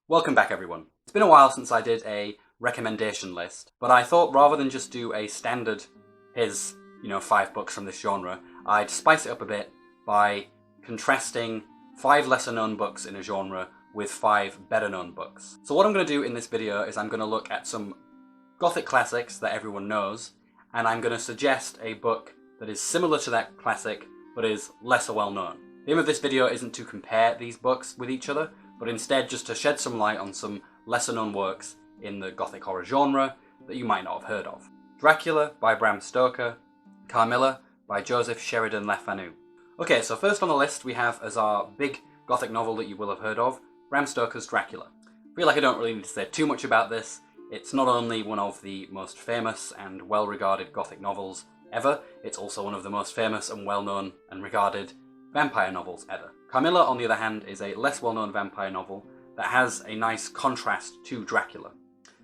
Welcome back, everyone. It's been a while since I did a recommendation list, but I thought rather than just do a standard, here's, 5 books from this genre, I'd spice it up a bit by contrasting 5 lesser known books in a genre with 5 better known books. So what I'm going to do in this video is I'm going to look at some Gothic classics that everyone knows, and I'm going to suggest a book that is similar to that classic, but is lesser well known. The aim of this video isn't to compare these books with each other, but instead just to shed some light on some lesser known works in the Gothic horror genre that you might not have heard of. Dracula by Bram Stoker, Carmilla by Joseph Sheridan Le Fanu. Okay, so first on the list we have as our big Gothic novel that you will have heard of, Bram Stoker's Dracula. I feel like I don't really need to say too much about this. It's not only one of the most famous and well-regarded Gothic novels ever, it's also one of the most famous and well-known and regarded vampire novels ever. Carmilla, on the other hand, is a less well-known vampire novel that has a nice contrast to Dracula.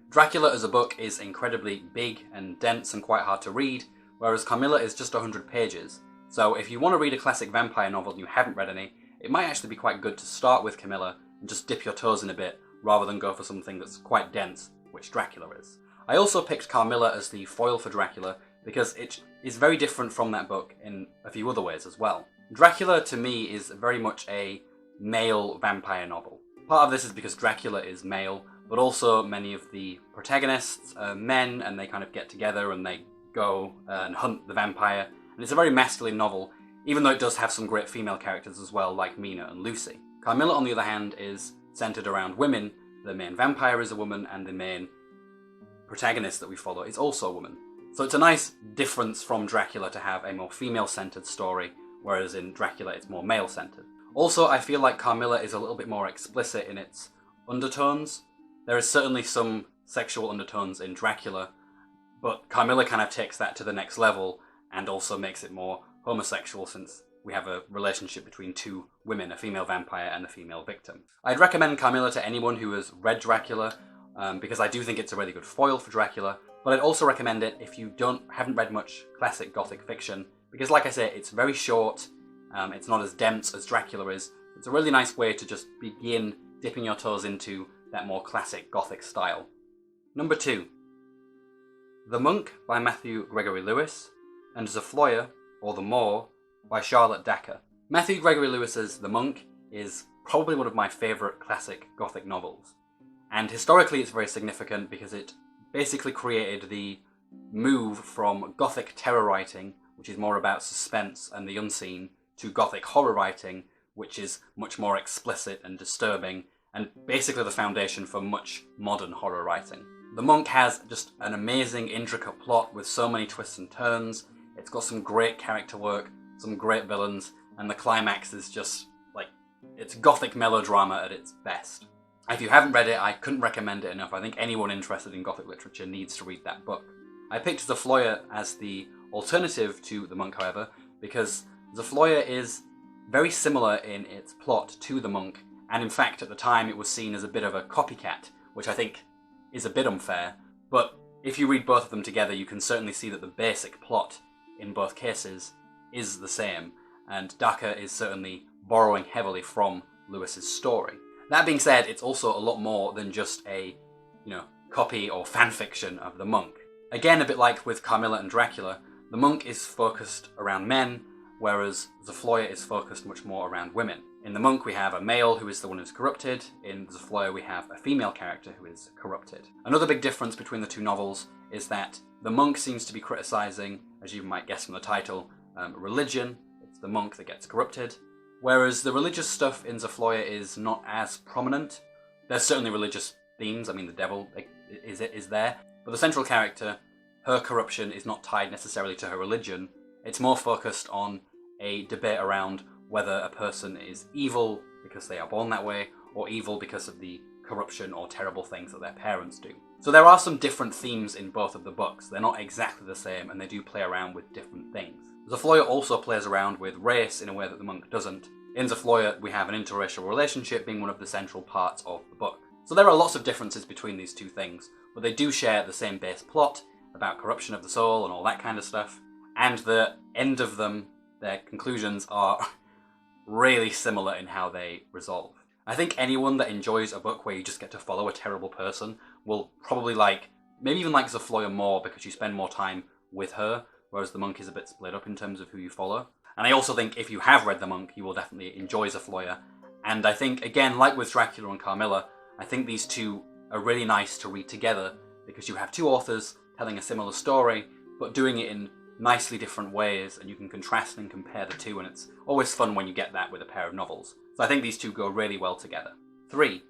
Dracula as a book is incredibly big and dense and quite hard to read, whereas Carmilla is just 100 pages. So if you want to read a classic vampire novel and you haven't read any, it might actually be quite good to start with Carmilla and just dip your toes in a bit, rather than go for something that's quite dense, which Dracula is. I also picked Carmilla as the foil for Dracula because it is very different from that book in a few other ways as well. Dracula, to me, is very much a male vampire novel. Part of this is because Dracula is male, but also many of the protagonists are men, and they kind of get together and they go and hunt the vampire. And it's a very masculine novel, even though it does have some great female characters as well, like Mina and Lucy. Carmilla, on the other hand, is centered around women. The main vampire is a woman, and the main protagonist that we follow is also a woman. So it's a nice difference from Dracula to have a more female-centered story, whereas in Dracula it's more male-centered. Also, I feel like Carmilla is a little bit more explicit in its undertones. There is certainly some sexual undertones in Dracula, but Carmilla kind of takes that to the next level and also makes it more homosexual, since we have a relationship between two women, a female vampire and a female victim. I'd recommend Carmilla to anyone who has read Dracula, because I do think it's a really good foil for Dracula, but I'd also recommend it if you haven't read much classic Gothic fiction, because like I say, it's very short, it's not as dense as Dracula is. It's a really nice way to just begin dipping your toes into that more classic Gothic style. Number 2. The Monk by Matthew Gregory Lewis, and Zofloya, or The Moor, by Charlotte Dacre. Matthew Gregory Lewis's The Monk is probably one of my favourite classic Gothic novels. And historically it's very significant because it basically created the move from Gothic terror writing, which is more about suspense and the unseen, to Gothic horror writing, which is much more explicit and disturbing, and basically the foundation for much modern horror writing. The Monk has just an amazing, intricate plot with so many twists and turns. It's got some great character work, some great villains, and the climax is just, it's Gothic melodrama at its best. If you haven't read it, I couldn't recommend it enough. I think anyone interested in Gothic literature needs to read that book. I picked Zofloya as the alternative to The Monk, however, because Zofloya is very similar in its plot to The Monk, and in fact at the time it was seen as a bit of a copycat, which I think is a bit unfair, but if you read both of them together you can certainly see that the basic plot in both cases is the same, and Dacre is certainly borrowing heavily from Lewis's story. That being said, it's also a lot more than just a, copy or fanfiction of The Monk. Again, a bit like with Carmilla and Dracula, The Monk is focused around men, whereas Zofloya is focused much more around women. In The Monk we have a male who is the one who's corrupted, in Zofloya we have a female character who is corrupted. Another big difference between the two novels is that The Monk seems to be criticising, as you might guess from the title, religion. It's the monk that gets corrupted. Whereas the religious stuff in Zofloya is not as prominent. There's certainly religious themes, the devil is there, but the central character, her corruption is not tied necessarily to her religion. It's more focused on a debate around whether a person is evil because they are born that way, or evil because of the corruption or terrible things that their parents do. So there are some different themes in both of the books. They're not exactly the same, and they do play around with different things. Zofloya also plays around with race in a way that The Monk doesn't. In Zofloya, we have an interracial relationship being one of the central parts of the book. So there are lots of differences between these two things, but they do share the same base plot about corruption of the soul and all that kind of stuff, and the end of them, their conclusions, are really similar in how they resolve. I think anyone that enjoys a book where you just get to follow a terrible person will probably like, maybe even like Zafloya more because you spend more time with her, whereas The Monk is a bit split up in terms of who you follow. And I also think if you have read The Monk, you will definitely enjoy Zafloya. And I think, again, like with Dracula and Carmilla, I think these two are really nice to read together because you have two authors telling a similar story, but doing it in nicely different ways, and you can contrast and compare the two, and it's always fun when you get that with a pair of novels. So I think these two go really well together. 3.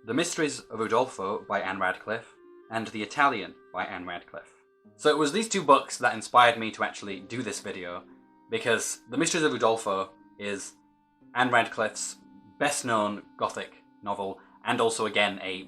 The Mysteries of Udolpho by Anne Radcliffe, and The Italian by Anne Radcliffe. So it was these two books that inspired me to actually do this video, because The Mysteries of Udolpho is Anne Radcliffe's best-known Gothic novel, and also again a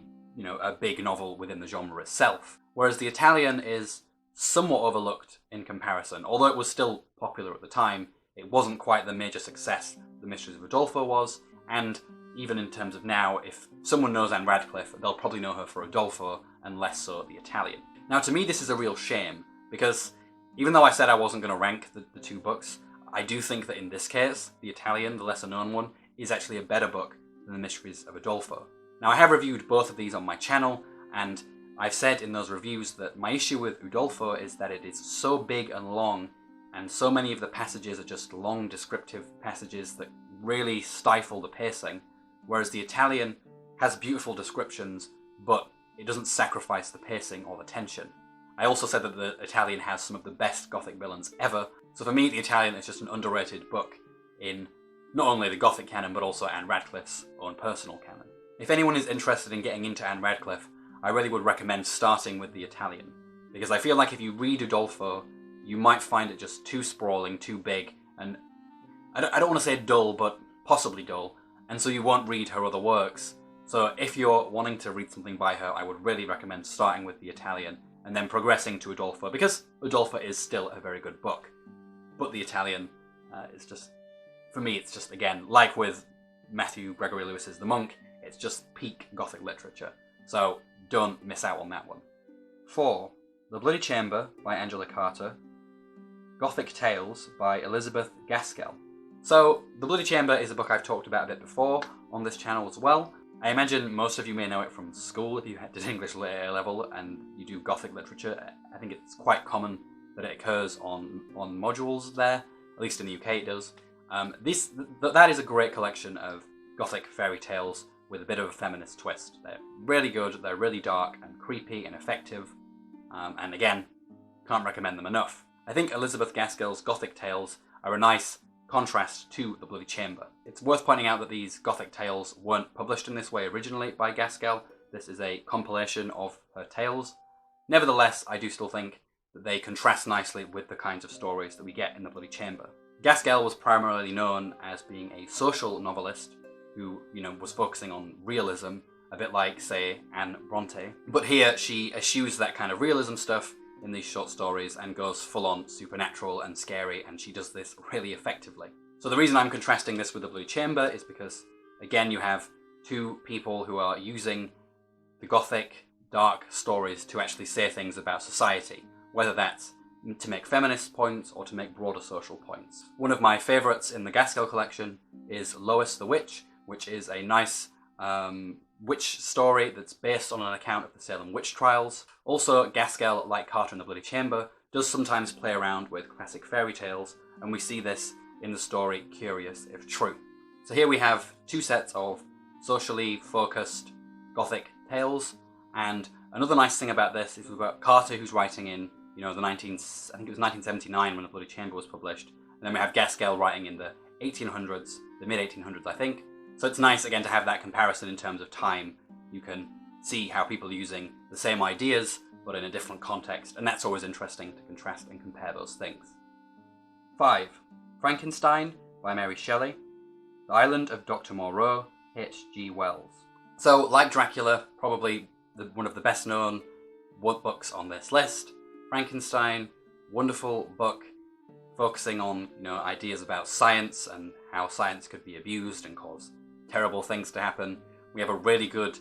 big novel within the genre itself. Whereas The Italian is somewhat overlooked in comparison. Although it was still popular at the time, it wasn't quite the major success The Mysteries of Udolpho was, and even in terms of now, if someone knows Anne Radcliffe, they'll probably know her for Udolpho, and less so The Italian. Now to me this is a real shame, because even though I said I wasn't going to rank the two books, I do think that in this case, The Italian, the lesser known one, is actually a better book than The Mysteries of Udolpho. Now I have reviewed both of these on my channel, and I've said in those reviews that my issue with Udolpho is that it is so big and long, and so many of the passages are just long descriptive passages that really stifle the pacing, whereas The Italian has beautiful descriptions, but it doesn't sacrifice the pacing or the tension. I also said that The Italian has some of the best Gothic villains ever, so for me The Italian is just an underrated book in not only the Gothic canon, but also Anne Radcliffe's own personal canon. If anyone is interested in getting into Anne Radcliffe, I really would recommend starting with The Italian, because I feel like if you read Udolpho, you might find it just too sprawling, too big, and I don't want to say dull, but possibly dull, and so you won't read her other works. So if you're wanting to read something by her, I would really recommend starting with The Italian, and then progressing to Udolpho, because Udolpho is still a very good book. But The Italian is just, for me, it's just, again, like with Matthew Gregory Lewis's The Monk, it's just peak Gothic literature. So don't miss out on that one. 4. The Bloody Chamber by Angela Carter. Gothic Tales by Elizabeth Gaskell. So The Bloody Chamber is a book I've talked about a bit before on this channel as well. I imagine most of you may know it from school if you did English Lit A level and you do Gothic literature. I think it's quite common that it occurs on modules there, at least in the UK it does. That is a great collection of Gothic fairy tales with a bit of a feminist twist. They're really good, they're really dark and creepy and effective, and again, can't recommend them enough. I think Elizabeth Gaskell's Gothic tales are a nice contrast to The Bloody Chamber. It's worth pointing out that these Gothic tales weren't published in this way originally by Gaskell. This is a compilation of her tales. Nevertheless, I do still think that they contrast nicely with the kinds of stories that we get in The Bloody Chamber. Gaskell was primarily known as being a social novelist who, was focusing on realism, a bit like, say, Anne Bronte. But here she eschews that kind of realism stuff in these short stories and goes full-on supernatural and scary, and she does this really effectively. So the reason I'm contrasting this with The Bloody Chamber is because, again, you have two people who are using the Gothic, dark stories to actually say things about society, whether that's to make feminist points or to make broader social points. One of my favourites in the Gaskell collection is Lois the Witch, which is a nice witch story that's based on an account of the Salem witch trials. Also, Gaskell, like Carter in The Bloody Chamber, does sometimes play around with classic fairy tales, and we see this in the story Curious If True. So here we have two sets of socially focused Gothic tales, and another nice thing about this is we've got Carter who's writing in, I think it was 1979 when The Bloody Chamber was published, and then we have Gaskell writing in the 1800s, the mid-1800s I think. So it's nice again to have that comparison in terms of time. You can see how people are using the same ideas but in a different context, and that's always interesting to contrast and compare those things. 5. Frankenstein by Mary Shelley. The Island of Dr. Moreau, H.G. Wells. So, like Dracula, probably one of the best known books on this list. Frankenstein, wonderful book, focusing on ideas about science and how science could be abused and cause terrible things to happen. We have a really good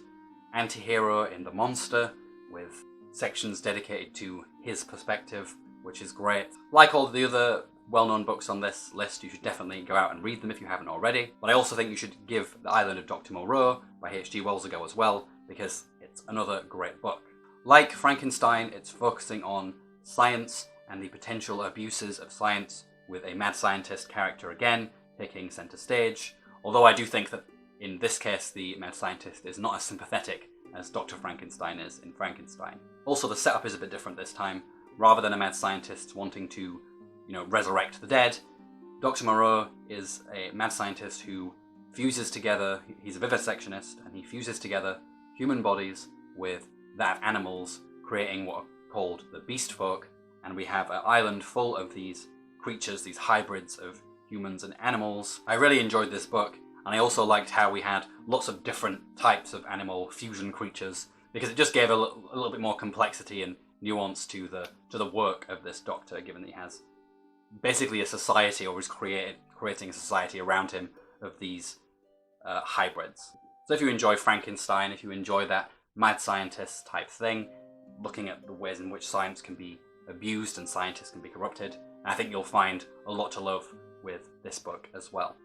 anti-hero in the monster with sections dedicated to his perspective, which is great. Like all the other well-known books on this list. You should definitely go out and read them if you haven't already. But I also think you should give The Island of Dr. Moreau by H.G. Wells a go as well, because it's another great book. Like Frankenstein, it's focusing on science and the potential abuses of science, with a mad scientist character again taking center stage. Although I do think that in this case the mad scientist is not as sympathetic as Dr. Frankenstein is in Frankenstein. Also, the setup is a bit different this time. Rather than a mad scientist wanting to, resurrect the dead, Dr. Moreau is a mad scientist who fuses together, he's a vivisectionist, and he fuses together human bodies with that of animals, creating what are called the beast folk, and we have an island full of these creatures, these hybrids of humans and animals. I really enjoyed this book, and I also liked how we had lots of different types of animal fusion creatures, because it just gave a little bit more complexity and nuance to the work of this doctor, given that he has basically a society, or is creating a society around him of these hybrids. So if you enjoy Frankenstein, if you enjoy that mad scientist type thing, looking at the ways in which science can be abused and scientists can be corrupted, I think you'll find a lot to love with this book as well.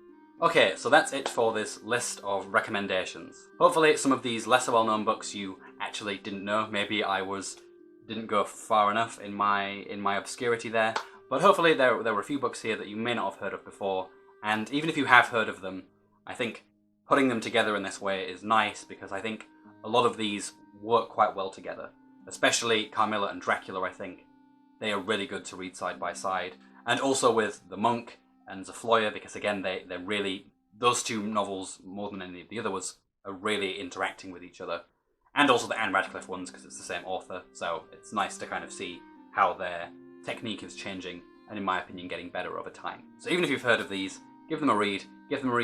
Okay, so that's it for this list of recommendations. Hopefully some of these lesser well-known books you actually didn't know. Maybe I didn't go far enough in my obscurity there, but hopefully there were a few books here that you may not have heard of before, and even if you have heard of them, I think putting them together in this way is nice, because I think a lot of these work quite well together. Especially Carmilla and Dracula, I think they are really good to read side by side. And also with The Monk and Zafloya, because again, they're really, those two novels, more than any of the other ones, are really interacting with each other. And also the Anne Radcliffe ones, because it's the same author, so it's nice to kind of see how their technique is changing, and in my opinion, getting better over time. So even if you've heard of these, give them a read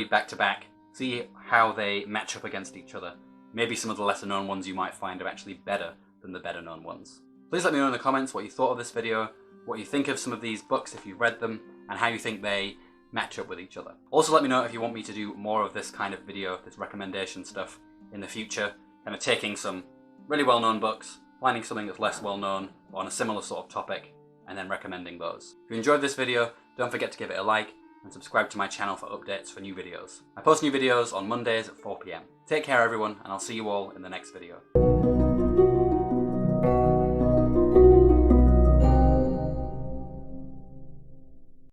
back to back, see how they match up against each other. Maybe some of the lesser known ones you might find are actually better than the better known ones. Please let me know in the comments what you thought of this video, what you think of some of these books if you've read them, and how you think they match up with each other. Also let me know if you want me to do more of this kind of video, this recommendation stuff in the future, kind of taking some really well-known books, finding something that's less well-known on a similar sort of topic, and then recommending those. If you enjoyed this video, don't forget to give it a like and subscribe to my channel for updates for new videos. I post new videos on Mondays at 4 PM. Take care everyone, and I'll see you all in the next video.